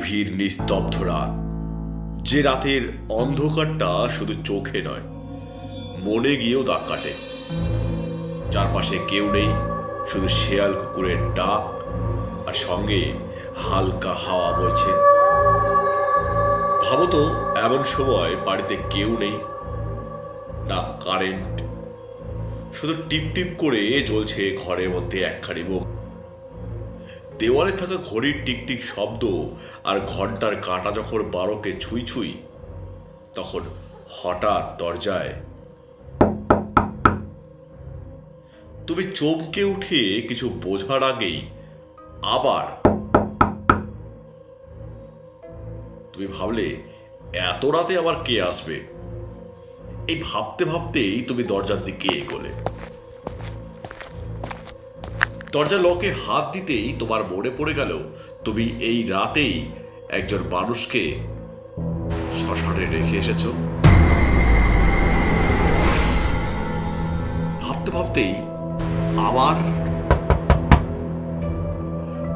গভীর নিস্তব্ধ রাত, যে রাতের অন্ধকারটা শুধু চোখে নয়, মনে গিয়েও দাগ কাটে। চারপাশে কেউ নেই, শুধু শেয়াল কুকুরের ডাক আর সঙ্গে হালকা হাওয়া বইছে। ভাবো তো, এমন সময় বাড়িতে কেউ নেই, না কারেন্ট, শুধু টিপ টিপ করে জ্বলছে ঘরের মধ্যে একখানি বোম। দেওয়ালে থাকা ঘড়ির টিকটিক শব্দ আর ঘন্টার কাঁটা যখন 12কে ছুঁই ছুঁই, তখন হঠাৎ দরজায় তুমি চমকে উঠে কিছু বোঝার আগেই আবার তুমি ভাবলে, এত রাতে আবার কে আসবে? এই ভাবতে ভাবতেই তুমি দরজার দিকে এগোলে। দরজা লকে হাত দিতেই তোমার মনে পড়ে গেল, তুমি এই রাতেই একজন মানুষকে শ্মশানে রেখে এসেছ। ভাবতে ভাবতেই আবার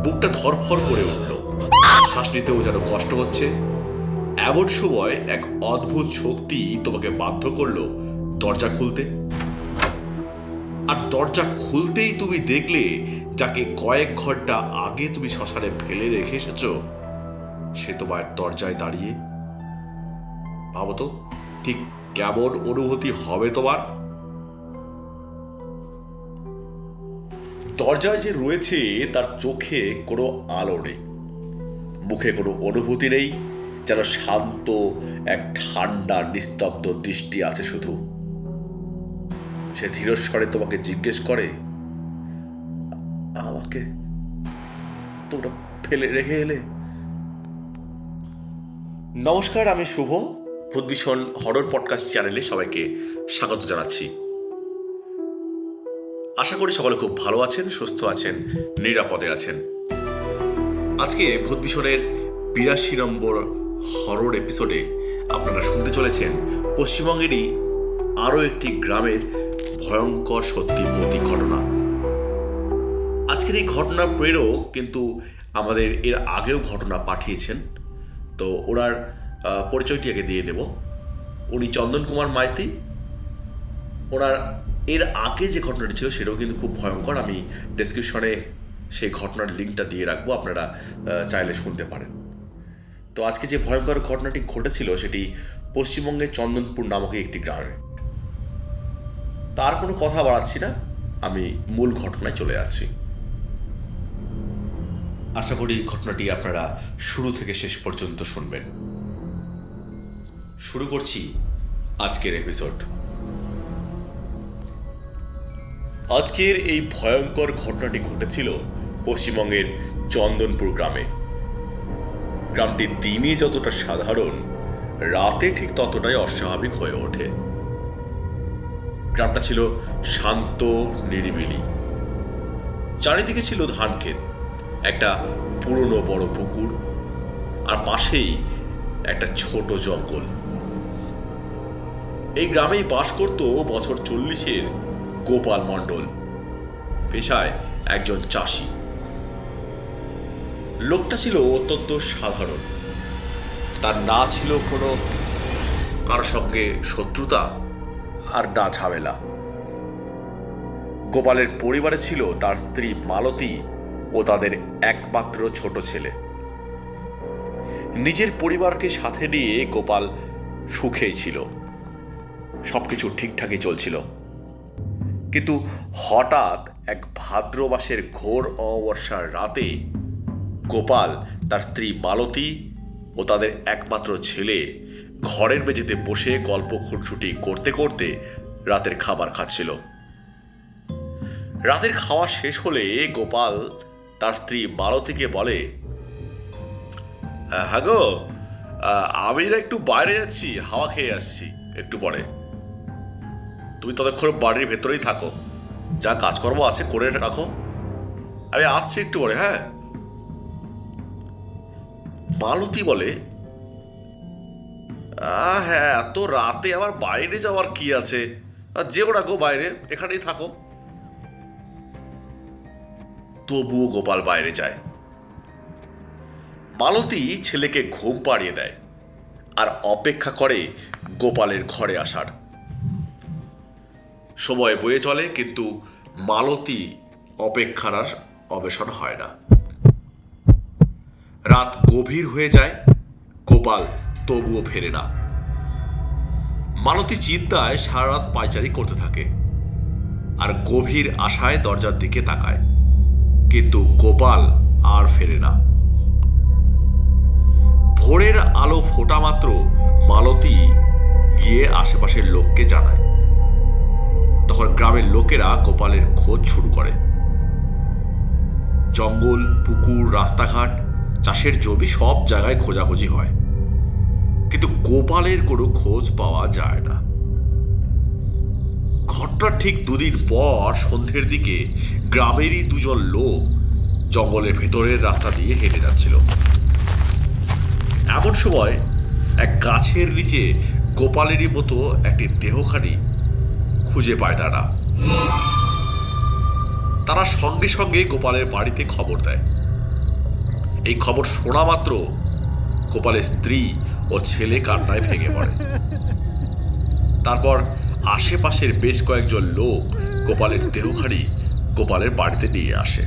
বুকটা ধরফর করে উঠল, শ্বাস নিতেও যেন কষ্ট হচ্ছে। এমন সময় এক অদ্ভুত শক্তি তোমাকে বাধ্য করলো দরজা খুলতে। আর দরজা খুলতেই তুমি দেখলে, যাকে কয়েক ঘন্টা আগে তুমি শ্মশানে ফেলে রেখে এসেছ, সে তোমার দরজায় দাঁড়িয়ে। ভাবো তো, ঠিক কেমন অনুভূতি হবে তোমার? দরজায় যে রয়েছে তার চোখে কোনো আলো নেই, মুখে কোনো অনুভূতি নেই, যেন শান্ত এক ঠান্ডা নিস্তব্ধ দৃষ্টি আছে শুধু। সে ধীরস্বরে তোমাকে জিজ্ঞেস করে, আমাকে তোমরা ফেলে রেখে এলে? নমস্কার, আমি শুভ। ভূতভীষণ হরর পডকাস্ট চ্যানেলে সবাইকে স্বাগত জানাচ্ছি। আশা করি সকলে খুব ভালো আছেন, সুস্থ আছেন, নিরাপদে আছেন। আজকে ভূতভীষণের 82 নম্বর হরর এপিসোডে আপনারা শুনতে চলেছেন পশ্চিমবঙ্গেরই আরও একটি গ্রামের ভয়ঙ্কর সত্যি ভৌতিক ঘটনা। আজকের এই ঘটনা প্রেরক কিন্তু আমাদের এর আগেও ঘটনা পাঠিয়েছেন, তো ওনার পরিচয়টি আগে দিয়ে নেব। উনি চন্দন কুমার মাইতি। ওনার এর আগে যে ঘটনাটি ছিল সেটাও কিন্তু খুব ভয়ঙ্কর। আমি ডেসক্রিপশনে সেই ঘটনার লিঙ্কটা দিয়ে রাখবো, আপনারা চাইলে শুনতে পারেন। তো আজকে যে ভয়ঙ্কর ঘটনাটি ঘটেছিল সেটি পশ্চিমবঙ্গের চন্দনপুর নামক একটি গ্রামে। তার কোনো কথা বাড়াচ্ছি না, আমি মূল ঘটনায় চলে যাচ্ছি। আশা করি ঘটনাটি আপনারা শুরু থেকে শেষ পর্যন্ত শুনবেন। শুরু করছি আজকের এপিসোড। আজকের এই ভয়ঙ্কর ঘটনাটি ঘটেছিল পশ্চিমবঙ্গের চন্দনপুর গ্রামে। গ্রামটি দিনে যতটা সাধারণ, রাতে ঠিক ততটাই অস্বাভাবিক হয়ে ওঠে। গ্রামটা ছিল শান্ত, নিরিবিলি। চারিদিকে ছিল ধান ক্ষেত, একটা পুরনো বড় পুকুর, আর পাশেই একটা ছোট জঙ্গল। এই গ্রামেই বাস করত বছর 40-এর গোপাল মণ্ডল, পেশায় একজন চাষি। লোকটা ছিল অত্যন্ত সাধারণ। তার না ছিল কোনো কারোর সঙ্গে শত্রুতা, আর না ঝামেলা। গোপালের পরিবারে ছিল তার স্ত্রী মালতী ও তাদের একমাত্র ছোট ছেলে। নিজের পরিবারকে সাথে নিয়ে গোপাল সুখেই ছিল, সবকিছু ঠিকঠাকই চলছিল। কিন্তু হঠাৎ এক ভাদ্র মাসের ঘোর অমাবস্যার রাতে গোপাল, তার স্ত্রী মালতী ও তাদের একমাত্র ছেলে ঘরের মেঝেতে বসে গল্প খুনসুটি করতে করতে রাতের খাবার খাচ্ছিল। রাতের খাওয়া শেষ হলে গোপাল তার স্ত্রী মালতীকে বলে, হ্যাঁ গো, আমি না একটু বাইরে যাচ্ছি, হাওয়া খেয়ে আসছি, একটু পরে তুমি ততক্ষণ বাড়ির ভেতরেই থাকো, যা কাজকর্ম আছে করে রাখো, আমি আসছি একটু পরে। হ্যাঁ। মালতী বলে, হ্যাঁ, এত রাতে আবার বাইরে যাওয়ার কি আছে, যেও না গো বাইরে, এখানেই থাকো। তবুও গোপাল বাইরে যায়। মালতী ছেলেকে ঘুম পাড়িয়ে দেয় আর অপেক্ষা করে গোপালের ঘরে আসার। সময় বয়ে চলে, কিন্তু মালতী অপেক্ষার আর অবসান হয় না। রাত গভীর হয়ে যায়, গোপাল তবুও ফেরে না। মালতী চিন্তায় সারা রাত পায়চারি করতে থাকে আর গভীর আশায় দরজার দিকে তাকায়, কিন্তু গোপাল আর ফেরে না। ভোরের আলো ফোটা মাত্র মালতী গিয়ে আশেপাশের লোককে জানায়। তখন গ্রামের লোকেরা গোপালের খোঁজ শুরু করে। জঙ্গল, পুকুর, রাস্তাঘাট, চাষের জমি সব জায়গায় খোঁজাখুঁজি হয়, কিন্তু গোপালের কোনো খোঁজ পাওয়া যায় না। ঘটনার ঠিক দুদিন পর সন্ধ্যের দিকে গ্রামেরই দুজন লোক জঙ্গলের ভেতরের রাস্তা দিয়ে হেঁটে যাচ্ছিল। এমন সময় এক গাছের নিচে গোপালেরই মতো একটি দেহখানি খুঁজে পায় তারা সঙ্গে সঙ্গে গোপালের বাড়িতে খবর দেয়। এই খবর শোনা মাত্র গোপালের স্ত্রী ও ছেলে কান্নায় ভেঙে পড়ে। তারপর আশেপাশের বেশ কয়েকজন লোক গোপালের দেহখানি গোপালের বাড়িতে নিয়ে আসে।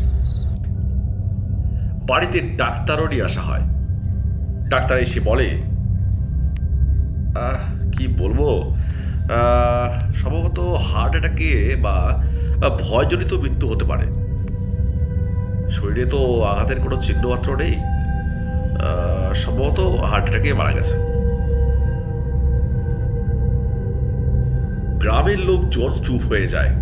বাড়িতে ডাক্তারও নিয়ে আসা হয়। ডাক্তার এসে বলে, কি বলবো, সম্ভবত হার্ট অ্যাটাকে বা ভয়জনিত মৃত্যু হতে পারে। শরীরে তো আঘাতের কোনো চিহ্ন মাত্র নেই, সম্ভবত হার্ট অ্যাটাকে মারা গেছে। গ্রামের লোকজন চুপ হয়ে যায়।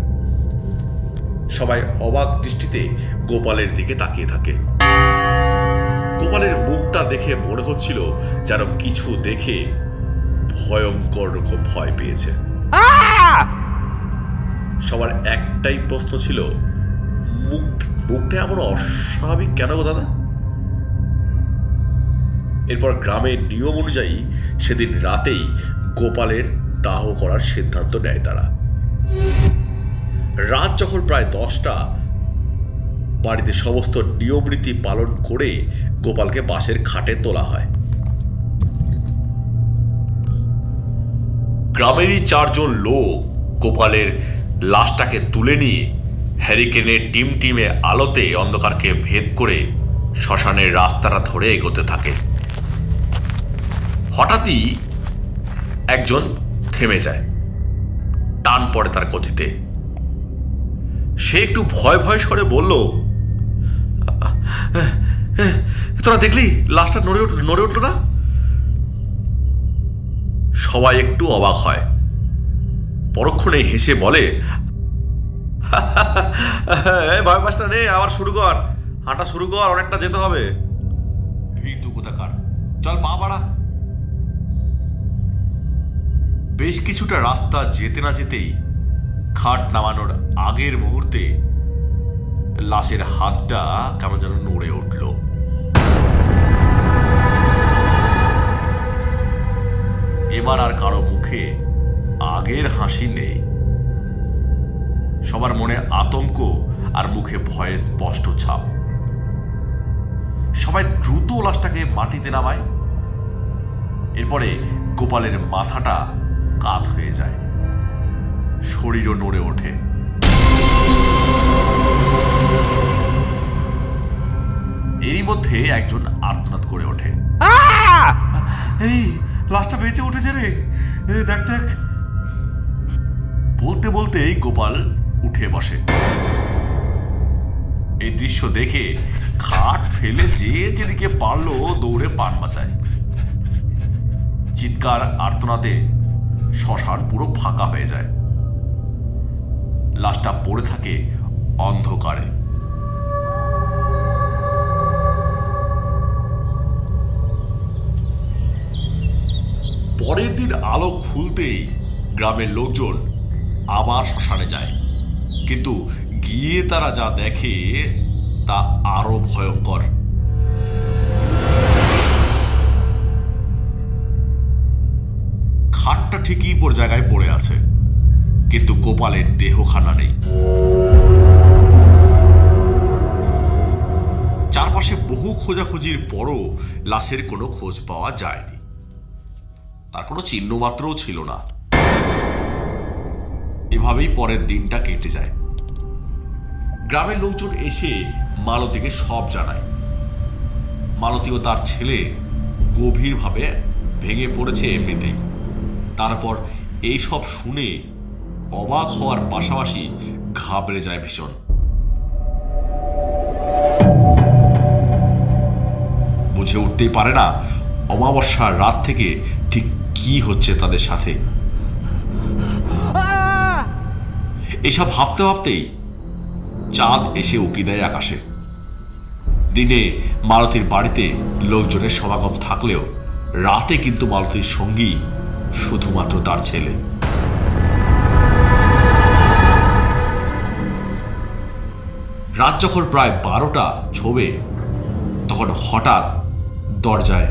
সবাই অবাক দৃষ্টিতে গোপালের দিকে তাকিয়ে থাকে। গোপালের মুখটা দেখে মনে হচ্ছিল যেন কিছু দেখে ভয়ঙ্কর রকম ভয় পেয়েছে। সবার একটাই প্রশ্ন ছিল, মুখটা এমন অস্বাভাবিক কেন গো দাদা? এরপর গ্রামের নিয়ম অনুযায়ী সেদিন রাতেই গোপালের দাহ করার সিদ্ধান্ত নেয় তারা। রাত যখন প্রায় 10টা, বাড়িতে সমস্ত নিয়ম রীতি পালন করে গোপালকে বাঁশের খাটে তোলা হয়। গ্রামেরই 4 জন লোক গোপালের লাশটাকে তুলে নিয়ে হ্যারিকেনের টিমটিমে আলোতে অন্ধকারকে ভেদ করে শ্মশানের রাস্তাটা ধরে এগোতে থাকে। হঠাৎই একজন থেমে যায়, টান পড়ে তার গতিতে। সে একটু ভয় ভয় স্বরে বলল, তোরা দেখলি লাশটা নড়ে উঠল না? সবাই একটু অবাক হয়। পরক্ষণে হেসে বলে, ভয় পাস না রে, আবার শুরু কর, হাঁটা শুরু কর, অনেকটা যেতে হবে। ভীতু কোথাকার, চল পা বাড়া। বেশ কিছুটা রাস্তা যেতে না যেতেই খাট নামানোর আগের মুহূর্তে লাশের হাতটা কেমন যেন নড়ে উঠল। এবার আর কারো মুখে আগের হাসি নেই। সবার মনে আতঙ্ক আর মুখে ভয়ের স্পষ্ট ছাপ। সবাই দ্রুত লাশটাকে মাটিতে নামায়। এরপরে গোপালের মাথাটা কাত হয়ে যায়, শরীরও নড়ে ওঠে। এরই মধ্যে একজন আর্তনাদ করে ওঠে, এই লাশটা বেঁচে উঠেছে রে, দেখ দেখ। বলতে বলতেই গোপাল উঠে বসে। এই দৃশ্য দেখে খাট ফেলে যে যেদিকে পারলো দৌড়ে প্রাণ বাঁচায়। চিৎকার আর্তনাদে শ্মশান পুরো ফাঁকা হয়ে যায়। লাশটা পড়ে থাকে অন্ধকারে। পরের দিন আলো খুলতেই গ্রামের লোকজন আবার শ্মশানে যায়, কিন্তু গিয়ে তারা যা দেখে তা আরো ভয়ঙ্কর। খাটটা ঠিকই জায়গায় পড়ে আছে, কিন্তু গোপালের দেহখানা নেই। চারপাশে বহু খোঁজাখুঁজির পরও লাশের কোনো খোঁজ পাওয়া যায়নি। তার কোনো চিহ্ন মাত্রও ছিল না। এভাবেই পরের দিনটা কেটে যায়। গ্রামের লোকজন এসে মালতীকে সব জানায়। মালতী ও তার ছেলে গভীরভাবে ভেঙে পড়েছে এমনিতেই। তারপর এই সব শুনে অবাক হওয়ার পাশাপাশি ঘাবড়ে যায় ভীষণ। বুঝে উঠতেই পারে না অমাবস্যার রাত থেকে ঠিক কি হচ্ছে তাদের সাথে। এসব ভাবতে ভাবতেই চাঁদ এসে উকি দেয় আকাশে। দিনে মালতীর বাড়িতে লোকজনের সমাগম থাকলেও রাতে কিন্তু মালতীর সঙ্গী শুধুমাত্র তার ছেলে। রাত যখন প্রায় 12টা ছোবে তখন হঠাৎ দরজায়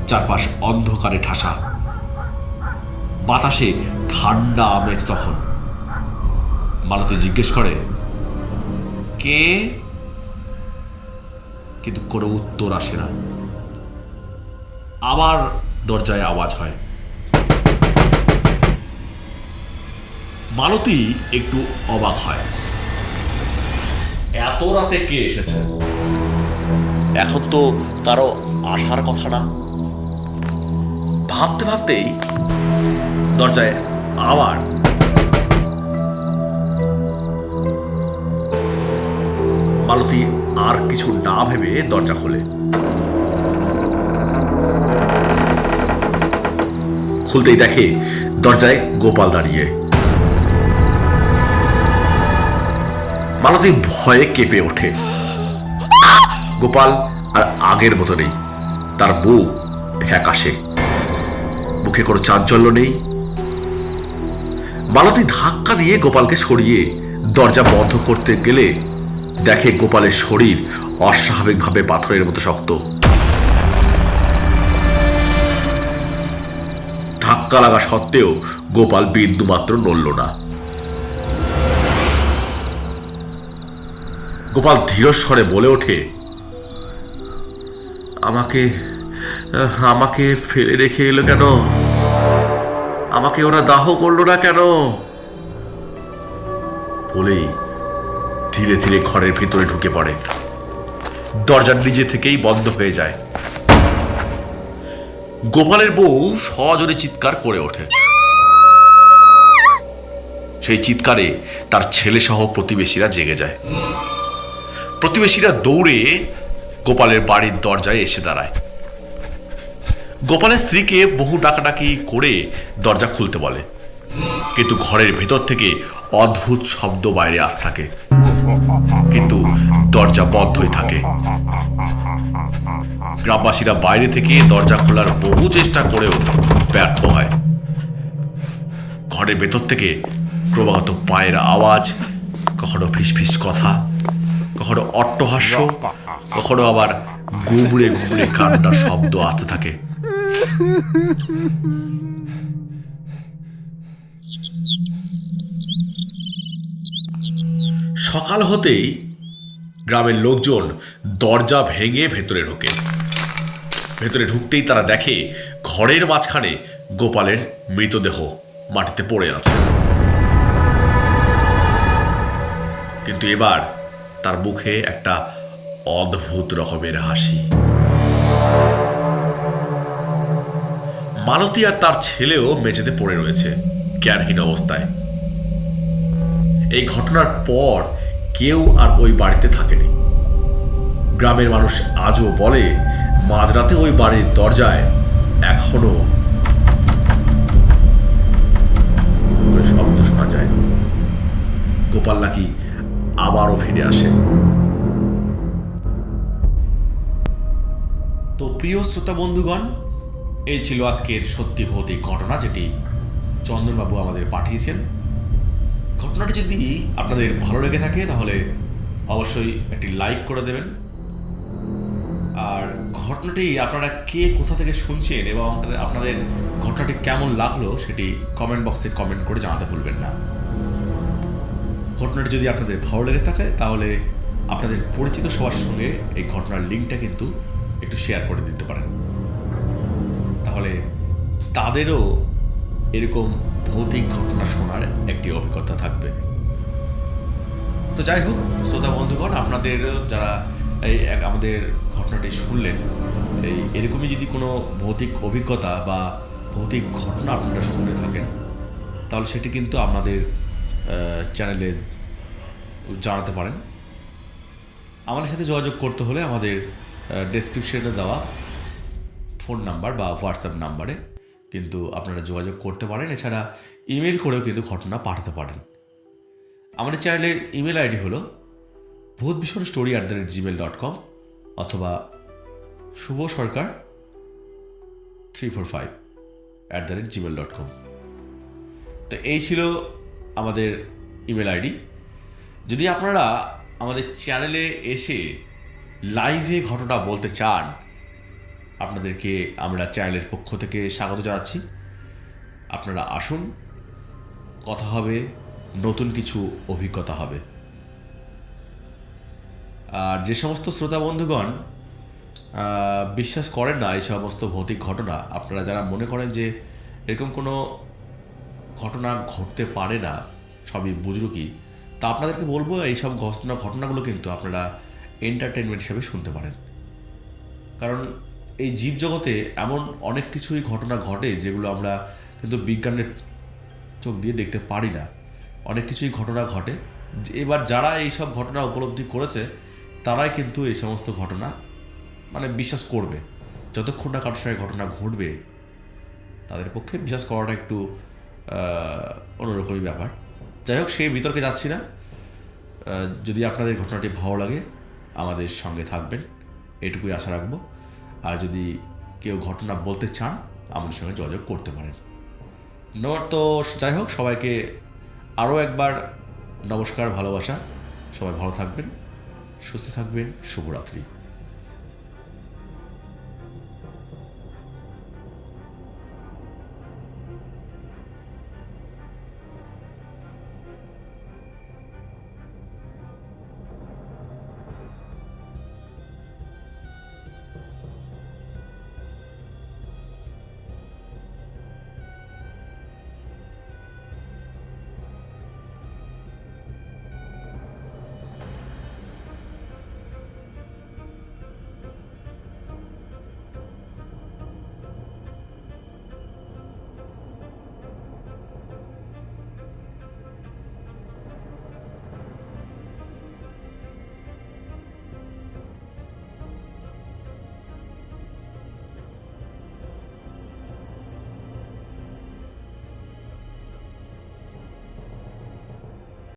চারপাশ অন্ধকারে ঠাসা, বাতাসে ঠান্ডা আমেজ। তখন মালতী জিজ্ঞেস করে, কে? কিন্তু কোনো উত্তর আসে না। আবার দরজায় আওয়াজ হয়। মালতী একটু অবাক হয়, এত রাতে কে এসেছে? এখন তো কারো আসার কথা না। ভাবতে ভাবতেই দরজায় আবার মালতী আর কিছু না ভেবে দরজা খোলে। খুলতেই দেখে দরজায় গোপাল দাঁড়িয়ে। মালতী ভয়ে কেঁপে ওঠে। গোপাল আর আগের মতো নেই। তার বুক ফ্যাকাশে, মুখে কোনো চাঞ্চল্য নেই। মালতী ধাক্কা দিয়ে গোপালকে সরিয়ে দরজা বন্ধ করতে গেলে দেখে গোপালের শরীর অস্বাভাবিকভাবে পাথরের মতো শক্ত। ধাক্কা লাগা সত্ত্বেও গোপাল বিন্দুমাত্র নড়ল না। গোপাল ধীরস্বরে বলে ওঠে, আমাকে আমাকে ফেলে রেখে এলো কেন? আমাকে ওরা দাহ করলো না কেন? বলেই ধীরে ধীরে ঘরের ভিতরে ঢুকে পড়ে। দরজা নিজে থেকেই বন্ধ হয়ে যায়। গোপালের বউ সজোরে চিৎকার করে ওঠে। সেই চিৎকারে তার ছেলে সহ প্রতিবেশীরা জেগে যায়। প্রতিবেশীরা দৌড়ে গোপালের বাড়ির দরজায় এসে দাঁড়ায়। গোপালের স্ত্রীকে বহু ডাকাডাকি করে দরজা খুলতে বলে, কিন্তু ঘরের ভেতর থেকে অদ্ভুত শব্দ বাইরে আসতে থাকে, কিন্তু দরজা বন্ধই থাকে। গ্রামবাসীরা বাইরে থেকে দরজা খোলার বহু চেষ্টা করেও ব্যর্থ হয়। ঘরের ভেতর থেকে ক্রমাগত পায়ের আওয়াজ, কখনো ফিসফিস কথা, কখনো অট্টহাস্য, কখনো আবার গুমড়ে গুমড়ে কান্নার শব্দ আসতে থাকে। সকাল হতেই গ্রামের লোকজন দরজা ভেঙে ভেতরে ঢোকে। ভেতরে ঢুকতেই তারা দেখে ঘরের মাঝখানে গোপালের মৃতদেহ মাটিতে পড়ে আছে। কিন্তু এবার তার মুখে একটা অদ্ভুত রকমের হাসি। মালতী আর তার ছেলেও মেঝেতে পড়ে রয়েছে জ্ঞানহীন অবস্থায়। এই ঘটনার পর কেউ আর ওই বাড়িতে থাকেনি। গ্রামের মানুষ আজও বলে মাঝরাতে ওই বাড়ির দরজায় এখনো শব্দ শোনা যায়। গোপাল নাকি আবারও ফিরে আসে। তো প্রিয় শ্রোতা বন্ধুগণ, এই ছিল আজকের সত্যি ভৌতিক ঘটনা, যেটি চন্দনবাবু আমাদের পাঠিয়েছেন। ঘটনাটি যদি আপনাদের ভালো লেগে থাকে তাহলে অবশ্যই একটি লাইক করে দেবেন। আর ঘটনাটি আপনারা কে কোথা থেকে শুনছেন এবং আপনাদের ঘটনাটি কেমন লাগলো সেটি কমেন্ট বক্সে কমেন্ট করে জানাতে ভুলবেন না। ঘটনাটি যদি আপনাদের ভালো লেগে থাকে তাহলে আপনাদের পরিচিত সবার সঙ্গে এই ঘটনার লিঙ্কটা কিন্তু একটু শেয়ার করে দিতে পারেন, তাহলে তাদেরও এরকম ভৌতিক ঘটনা শোনার একটি অভিজ্ঞতা থাকবে। তো যাই হোক শ্রোতা বন্ধুগণ, আপনাদের যারা এই আমাদের ঘটনাটি শুনলেন, এরকমই যদি কোনো ভৌতিক অভিজ্ঞতা বা ভৌতিক ঘটনা আপনারা শুনে থাকেন, তাহলে সেটি কিন্তু আমাদের চ্যানেলে জানাতে পারেন। আমাদের সাথে যোগাযোগ করতে হলে আমাদের ডেসক্রিপশনে দেওয়া ফোন নাম্বার বা হোয়াটসঅ্যাপ নাম্বারে কিন্তু আপনারা যোগাযোগ করতে পারেন। এছাড়া ইমেল করেও কিন্তু ঘটনা পাঠাতে পারেন। আমাদের চ্যানেলের ইমেল আইডি হলো bhutbishonstory@gmail.com অথবা shubhasarkar345@gmail.com। তো এই ছিল আমাদের ইমেল আইডি। যদি আপনারা আমাদের চ্যানেলে এসে লাইভে ঘটনা বলতে চান, আপনাদেরকে আমরা চ্যানেলের পক্ষ থেকে স্বাগত জানাচ্ছি। আপনারা আসুন, কথা হবে, নতুন কিছু অভিজ্ঞতা হবে। আর যে সমস্ত শ্রোতা বন্ধুগণ বিশ্বাস করেন না এই সমস্ত ভৌতিক ঘটনা, আপনারা যারা মনে করেন যে এরকম কোনো ঘটনা ঘটতে পারে না, সবই বুজরুকি, তা আপনাদেরকে বলবো এইসব ঘটনাগুলো কিন্তু আপনারা এন্টারটেনমেন্ট হিসেবে শুনতে পারেন। কারণ এই জীবজগতে এমন অনেক কিছুই ঘটনা ঘটে যেগুলো আমরা কিন্তু বিজ্ঞানের চোখ দিয়ে দেখতে পারি না। অনেক কিছুই ঘটনা ঘটে। এবার যারা এইসব ঘটনা উপলব্ধি করেছে তারাই কিন্তু এই সমস্ত ঘটনা বিশ্বাস করবে। যতক্ষণ না কারোর সঙ্গে ঘটনা ঘটবে তাদের পক্ষে বিশ্বাস করাটা একটু অন্যরকমই ব্যাপার। যাই হোক, সেই বিতর্কে যাচ্ছি না। যদি আপনাদের ঘটনাটি ভালো লাগে আমাদের সঙ্গে থাকবেন, এটুকুই আশা রাখবো। আর যদি কেউ ঘটনা বলতে চান আমাদের সঙ্গে যোগাযোগ করতে পারেন। তো যাই হোক, সবাইকে আরও একবার নমস্কার, ভালোবাসা। সবাই ভালো থাকবেন, সুস্থ থাকবেন। শুভরাত্রি।